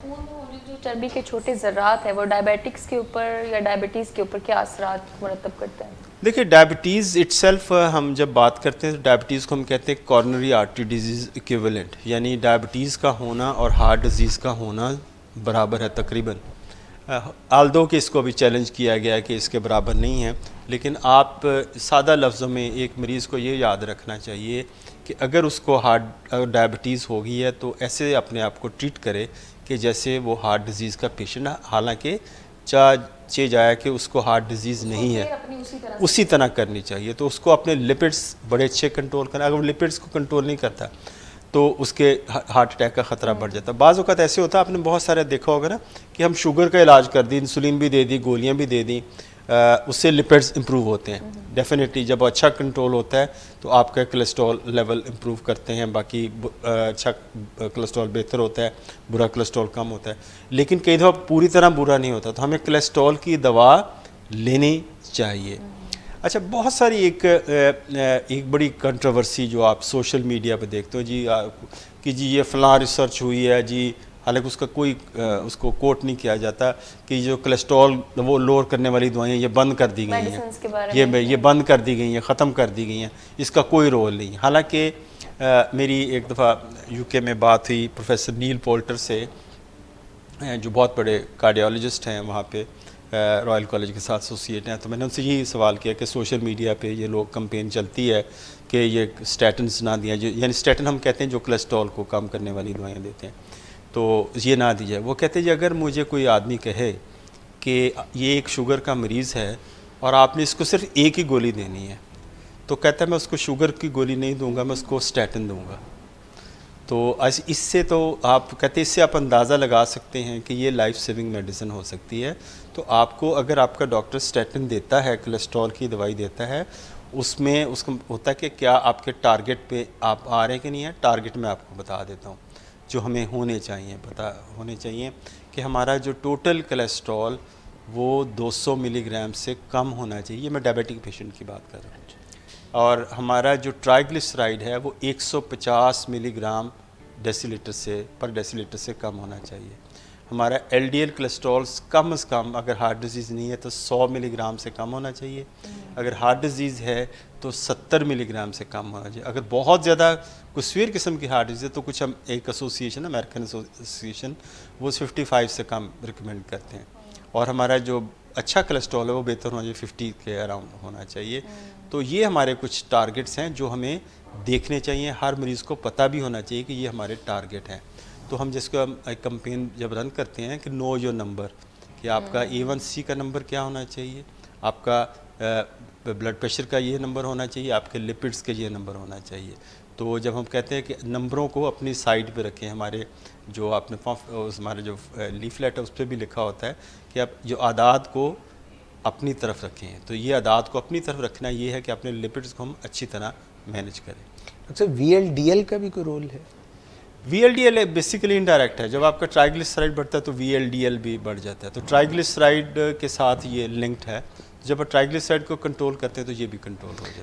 खून में मौजूद जो चर्बी के छोटे ज़र्रात है वो डायबिटिक्स के ऊपर या डायबिटीज़ के ऊपर क्या असरात मरतब करते हैं? देखिए, डायबिटीज़ इटसेल्फ हम जब बात करते हैं तो डायबिटीज़ को हम कहते हैं कॉर्नरी आर्टरी डिजीज़ इक्विवेलेंट, यानी डायबिटीज़ का होना और हार्ट डिजीज़ का होना बराबर है तकरीबन। आल्दो कि इसको भी चैलेंज किया गया है कि इसके बराबर नहीं है, लेकिन आप सादा लफ्ज़ों में एक मरीज़ को ये याद रखना चाहिए कि अगर उसको हार्ट डायबिटीज़ हो गई है तो ऐसे अपने आप को ट्रीट करे कि जैसे वो हार्ट डिज़ीज़ का पेशेंट है, हालांकि चे जाए कि उसको हार्ट डिज़ीज़ नहीं है, उसी तरह करनी चाहिए। तो उसको अपने लिपिड्स बड़े अच्छे कंट्रोल करना, अगर वो लिपिड्स को कंट्रोल नहीं करता तो उसके हार्ट अटैक का ख़तरा बढ़ जाता है। बाज़ औक़ात ऐसे होता है, आपने बहुत सारे देखा होगा ना कि हम शुगर का इलाज कर दी, इंसुलिन भी दे दी, गोलियां भी दे दी, उससे लिपिड्स इंप्रूव होते हैं। डेफिनेटली जब अच्छा कंट्रोल होता है तो आपका कोलेस्ट्रॉल लेवल इंप्रूव करते हैं, बाकी अच्छा कोलेस्ट्रॉल बेहतर होता है, बुरा कोलेस्ट्रॉल कम होता है। लेकिन कई दफ़ा पूरी तरह बुरा नहीं होता, तो हमें कोलेस्ट्रॉल की दवा लेनी चाहिए। अच्छा, बहुत सारी एक बड़ी कंट्रोवर्सी जो आप सोशल मीडिया पे देखते हो जी, कि जी ये फ़लाँ रिसर्च हुई है जी, हालांकि उसका कोई उसको कोट नहीं किया जाता कि जो कोलेस्ट्रॉल वो लोअर करने वाली दवाएं ये बंद कर दी गई हैं, ये बंद कर दी गई हैं, ख़त्म कर दी गई हैं, इसका कोई रोल नहीं। हालांकि मेरी एक दफ़ा यूके में बात हुई प्रोफेसर नील पोल्टर से, जो बहुत बड़े कार्डियोलॉजिस्ट हैं वहाँ पे, रॉयल कॉलेज के साथ एसोसिएट हैं। तो मैंने उनसे यही सवाल किया कि सोशल मीडिया पे ये लोग कंपेन चलती है कि ये स्टैटिन्स ना दिया, जो यानी स्टैटिन हम कहते हैं जो कोलेस्ट्रॉल को कम करने वाली दवाइयाँ देते हैं, तो ये ना दी जाए। वो कहते हैं जी अगर मुझे कोई आदमी कहे कि ये एक शुगर का मरीज़ है और आपने इसको सिर्फ एक ही गोली देनी है, तो कहता है मैं उसको शुगर की गोली नहीं दूंगा, मैं उसको स्टैटिन दूंगा। तो इससे तो आप कहते हैं इससे आप अंदाज़ा लगा सकते हैं कि ये लाइफ सेविंग मेडिसिन हो सकती है। तो आपको अगर आपका डॉक्टर स्टैटिन देता है, कोलेस्ट्रॉल की दवाई देता है, उसमें उसका होता है कि क्या आपके टारगेट पे आप आ रहे हैं कि नहीं है। टारगेट मैं आपको बता देता हूँ जो हमें होने चाहिए कि हमारा जो टोटल कोलेस्ट्रॉल वो 200 मिलीग्राम से कम होना चाहिए। ये मैं डायबिटिक पेशेंट की बात कर रहा हूँ। और हमारा जो ट्राइग्लिसराइड है वो 150 मिलीग्राम पर डेसीलीटर से कम होना चाहिए। हमारा एलडीएल कोलेस्ट्रॉल कम से कम, अगर हार्ट डिजीज़ नहीं है तो 100 मिलीग्राम से कम होना चाहिए, अगर हार्ट डिजीज़ है तो 70 मिलीग्राम से कम होना चाहिए। अगर बहुत ज़्यादा कुछ सीवियर किस्म की हार्ट डिजीज़ है तो कुछ हम एक एसोसिएशन, अमेरिकन एसोसिएशन, वो 55 से कम रिकमेंड करते हैं। और हमारा जो अच्छा कोलेस्ट्रॉल है वो बेहतर होना चाहिए, 50 के अराउंड होना चाहिए। तो ये हमारे कुछ टारगेट्स हैं जो हमें देखने चाहिए, हर मरीज़ को पता भी होना चाहिए कि ये हमारे टारगेट हैं। तो हम जिसको एक कंपेन जब रन करते हैं कि नो योर नंबर, कि आपका A1C का नंबर क्या होना चाहिए, आपका ब्लड प्रेशर का ये नंबर होना चाहिए, आपके लिपिड्स के ये नंबर होना चाहिए। तो जब हम कहते हैं कि नंबरों को अपनी साइड पे रखें, हमारे जो आपने हमारे जो लीफलेट है उस पर भी लिखा होता है कि आप जो आदात को अपनी तरफ रखें। तो ये आदात को अपनी तरफ रखना ये है कि अपने लिपिड्स को हम अच्छी तरह मैनेज करें। अच्छा, VLDL का भी कोई रोल है? VLDL बेसिकली इनडायरेक्ट है। जब आपका ट्राइग्लिसराइड बढ़ता है तो VLDL भी बढ़ जाता है। तो ट्राइग्लिसराइड के साथ ये लिंक्ड है। जब आप ट्राइग्लिसराइड को कंट्रोल करते हैं तो ये भी कंट्रोल हो जाता है।